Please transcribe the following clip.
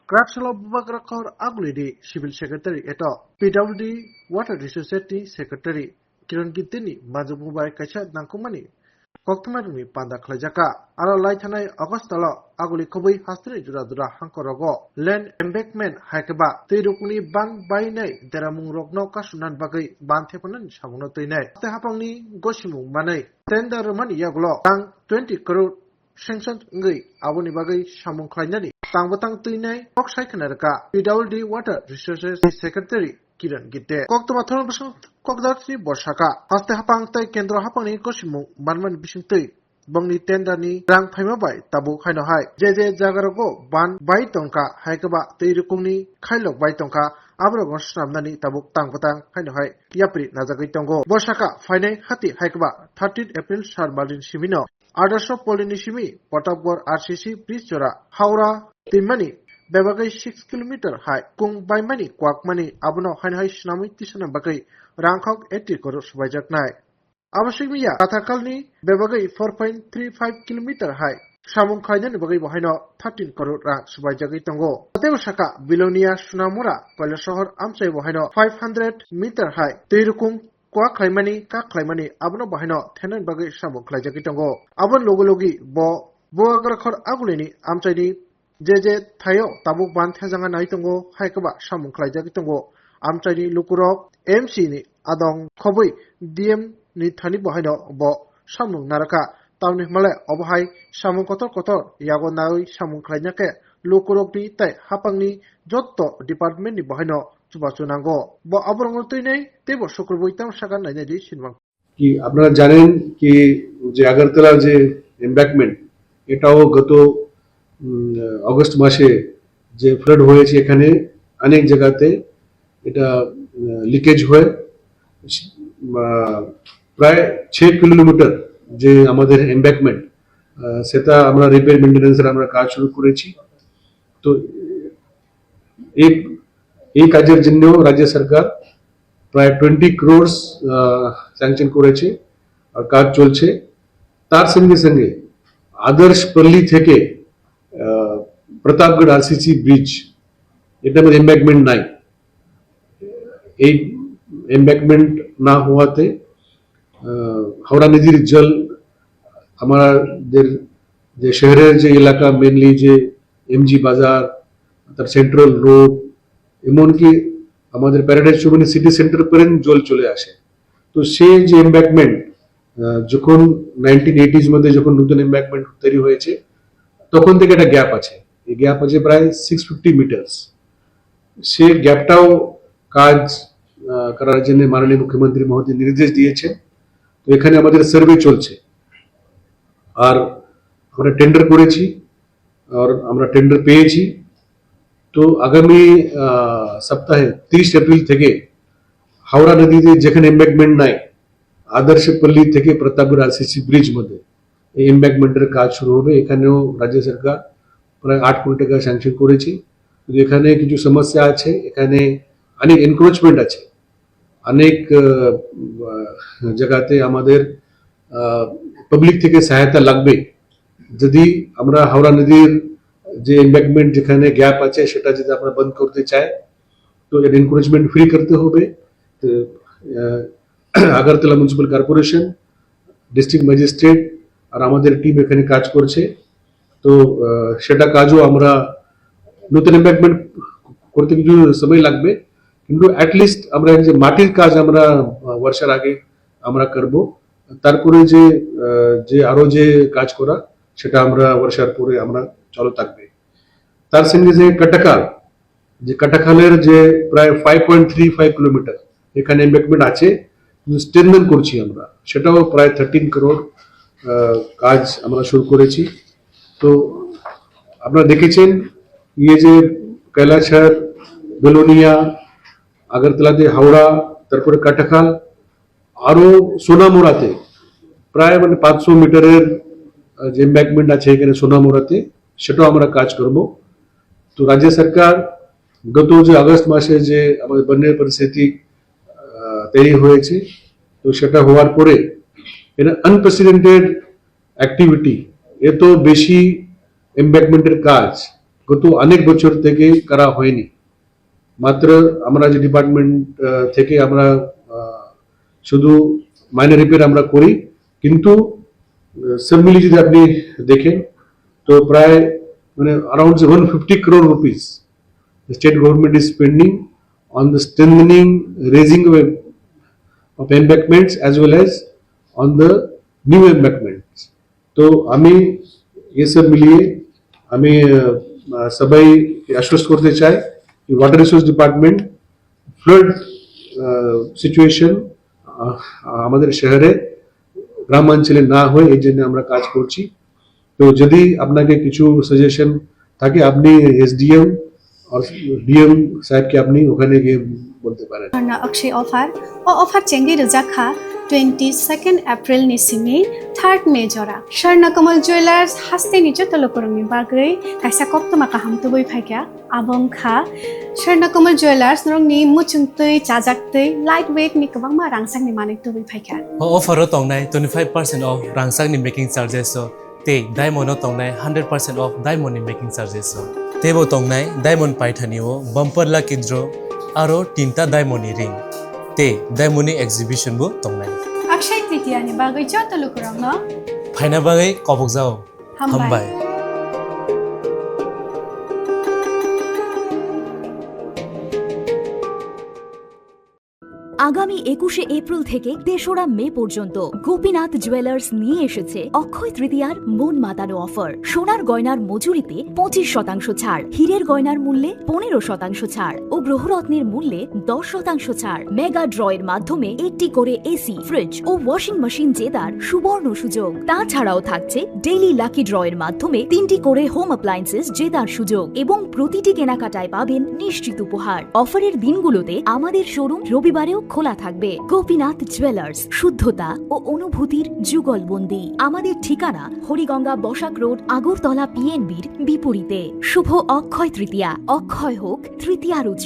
Krapsalo Bubakrakor Agulidi, Civil Secretary eto PWD Water Resources Secretary Kiran Gitini Mazububai Kacha Nankumani Koktumarumi Panda Klajaka Alo Laitanai Augustalo Aguli Kobi Hastri Dura Hankorogo Land Embankment Haikaba Tirukuni Ban Bainai Deramung Rogno Kasunan Bagai Ban Tepanan Shamuno Tinai Tehapangni Goshimu Manai Tender Money Yaglo Tang 20 crore Sanction Ngai Abuni Bagai Shamung Klainani Tangbatang Tinai Oksai Kanaraka PWD Water Resources Secretary Kiran Gitte Koktomathon Basang Kokdatni Boshaka Haste Hapang Tai Kendro Hapangni Koshimu Banman Bishingtui Bongni Tendani Rang Phaimabai Tabu Haino Hai Jeje Jagarago Ban Bai Tonka Haikaba Teirukungni Khailok Bai Tonka Abrogon Sramnani Tabuk Tangbatang Haino Hai Yapri Nazagai Tongo Boshaka Fainai Hati Haikaba 13 April Sharbalin Shimino Adarsho Polinishimi Potapgor RCC Bridge Chora Haura Timani Bebagai 6 km high Kung Baimani Kwakmani Abuno Hanhai Shnami Tisana Bagai Rangkok 80 crore Subajak Nai Abashimiya Katakalni Bebagai 4.35 km high Shamung Kaidan Bagai Bahino 13 crore Rang Subajagi Tongo Atevashaka Bilonia Sunamura Palasohor Amsai Bahino 500 meter high Tirukung Kwa Klaimani Ka Klaimani Abuno Bahino Tenan Bagai Shamung Klajaki Tongo Abon Logologi Bo Agrakor Agulini Amsai Jeje Thayo Tabuk Ban Thezanga Naitongo Haikaba Shamung Klajaki Tongo Amchani Lukurok MC ni Adong Khobui DM ni Thani Bahino Bo Shamung Naraka Tawni Male Obhai Shamung Kotor Yago Naui Shamung Klajake Lukurok ni Tai Hapangni Jotto Department ni Bahino Chubachunango Bo Abrongol Tuinei Tebo Shukrbuitam Shagan Naidi Shinwang कि আপনারা জানেন কি যে আগরতলা যে embankment এটাও গত August মাসে যে ফ্লাড হয়েছে এখানে অনেক জায়গাতে এটা লিকেজ হয় প্রায় 6 কিলোমিটার যে আমাদের এমব্যাঙ্কমেন্ট সেটা আমরা রিপেয়ার মেইনটেনেন্সের আমরা কাজ শুরু করেছি তো এই কাজের জন্য রাজ্য সরকার প্রায় 20 crore স্যাংশন করেছে আর কাজ চলছে তার সঙ্গে সঙ্গে আদর্শ পল্লী থেকে প্রতাপগড় আরসিসি ব্রিজ এটা মধ্যে এমব্যাঙ্কমেন্ট নাই এই এমব্যাঙ্কমেন্ট না হওয়াতে হাওড়া নদীর জল আমাদের যে শহরের যে এলাকা মেনলি যে এমজি বাজার তার সেন্ট্রাল রোড এমনকি আমাদের প্যারাডাইস চৌমনি সিটি সেন্টার পর্যন্ত জল চলে আসে তো সেই যে এমব্যাঙ্কমেন্ট যখন 1980s মধ্যে যখন নতুন এমব্যাঙ্কমেন্ট তৈরি হয়েছে তখন থেকে একটা গ্যাপ আছে এই গ্যাপ আছে প্রায় 650 মিটার সেই গ্যাপটাও কাজ করার জন্য মাননীয় মুখ্যমন্ত্রী মহোদয় নির্দেশ দিয়েছেন তো এখানে আমাদের সার্ভে চলছে আর আমরা টেন্ডার করেছি আর আমরা টেন্ডার পেয়েছি তো আগামী সপ্তাহে 30 এপ্রিল থেকে হাওড়া নদীতে যেখানে এমব্যাঙ্কমেন্ট নাই আদর্শ পল্লী থেকে প্রতাপগড় আরসিসি ব্রিজ মধ্যে এই এমব্যাঙ্কমেন্টের কাজ শুরু হবে এখানেও রাজ্য সরকার প্রায় 8 কোটি টাকা স্যাংশন করেছে কিন্তু এখানে কিছু সমস্যা আছে এখানে অনেক এনক্রোচমেন্ট আছে অনেক জায়গাতে আমাদের পাবলিক থেকে সহায়তা লাগবে যদি আমরা হাওড়া নদীর যে এমব্যাঙ্কমেন্ট যেখানে গ্যাপ আছে সেটা যদি আমরা বন্ধ করতে চাই তো এর এনক্রোচমেন্ট ফ্রি করতে হবে তো Agartala municipal corporation district magistrate আর আমাদের টিম এখানে কাজ করছে তো সেটা কাজও আমরা নতুন এমব্যাঙ্কমেন্ট করতে কিছু সময় লাগবে কিন্তু অ্যাটলিস্ট আমরা যে মাটির কাজ আমরা বর্ষার আগে আমরা করব তারপরে যে আরো যে কাজ করা সেটা আমরা বর্ষার পরে আমরা চালু থাকবে তার সঙ্গে যে কাটাখালের যে প্রায় 5.35 কিলোমিটার এখানে এমব্যাঙ্কমেন্ট আছে স্ট্রেনথেন করছি আমরা সেটাও প্রায় 13 crore কাজ আমরা শুরু করেছি তো আপনারা দেখেছেন এই যে কৈলাসহর বেলোনিয়া আগরতলাতে হাওড়া তারপরে কাটাখাল আরো সোনামুড়াতে প্রায় 500 মিটারের যে এমব্যাঙ্কমেন্ট আছে এখানে সোনামুড়াতে সেটাও আমরা কাজ করব তো রাজ্য সরকার গত যে আগস্ট মাসে যে আমাদের বন্যার পরিস্থিতি তৈরি হয়েছে তো সেটা হওয়ার পরে এটা আনপ্রেসিডেন্টেড অ্যাক্টিভিটি এত বেশি এমব্যাঙ্কমেন্টের কাজ গত অনেক বছর থেকে করা হয়নি। মাত্র আমরা যে ডিপার্টমেন্ট থেকে আমরা শুধু মাইনর রিপেয়ার আমরা করি, কিন্তু সব মিলিয়ে যদি আপনি দেখেন তো প্রায় মানে around 150 crore rupees the state government is spending on the strengthening, raising of embankments as well as on the new embankments. तो আমি ये सब मिलिए আমি সবাই আশ্বস্ত করতে চাই कि water resource department flood situation আমাদের শহরে গ্রামাঞ্চলে না হয় এই জন্য আমরা কাজ করছি। তো যদি আপনাকে কিছু সাজেশন থাকে আপনি এসডিএম আর ডিএম সাহেবকে আপনি ওখানে গিয়ে বলতে পারেন। अक्षय ऑफर चेंगे रजाखा 22 एप्रिल नि सिंगनि 3 मे जरा स्वर्णकमल ज्वेलर्स हास्ते नि जतलकरमनि बागै कायसा कप्तमा काहामतुबै फाइका आबंखा स्वर्णकमल ज्वेलर्स नरंनि मुचुंतै चाजाक्तै लाइट वेट नि गोबांमा रांसांनि मानेक्तुबै फाइका ऑफर तंनाय 25% ऑफ रांसांनि मेकिंग चार्जेस ते डायमंड तंनाय 100% ऑफ डायमंड मेकिंग चार्जेस तेबो तंनाय डायमंड पाइथानिओ बम्पर लकी ड्र आरो 3टा डायमंड रिंग ते डायमंड एग्जिबिशन बो तंनाय अक्षय तृतीया नि बागै जतलकरम फाइना बागै कबक जाओ हामबाय। আগামী 21শে এপ্রিল থেকে 3রা মে পর্যন্ত গোপীনাথ জুয়েলার্স নিয়ে এসেছে অক্ষয় তৃতীয়ার মন মাতানো অফার। সোনার গয়নার মজুরিতে 25% ছাড়, হীরের গয়নার মূল্যে 15% ছাড় ও গ্রহরত্নের মূল্যে 10% ছাড়। মেগা ড্রয়ের মাধ্যমে একটি করে এসি, ফ্রিজ ও ওয়াশিং মেশিন জেতার সুবর্ণ সুযোগ। তাছাড়াও থাকছে ডেইলি লাকি ড্রয়ের মাধ্যমে 3টি করে হোম অ্যাপ্লায়েন্সেস জেতার সুযোগ এবং প্রতিটি কেনাকাটায় পাবেন নিশ্চিত উপহার। অফারের দিনগুলোতে আমাদের শোরুম রবিবারেও খোলা থাকবে। গোপীনাথ জুয়েলার্স, শুদ্ধতা ও অনুভূতির যুগলবন্দি। আমাদের ঠিকানা হরিগঙ্গা বসাক রোড, আগরতলা পিএনবির বিপরীতে। শুভ অক্ষয় তৃতীয়া, অক্ষয় হোক তৃতীয়ার উৎসব।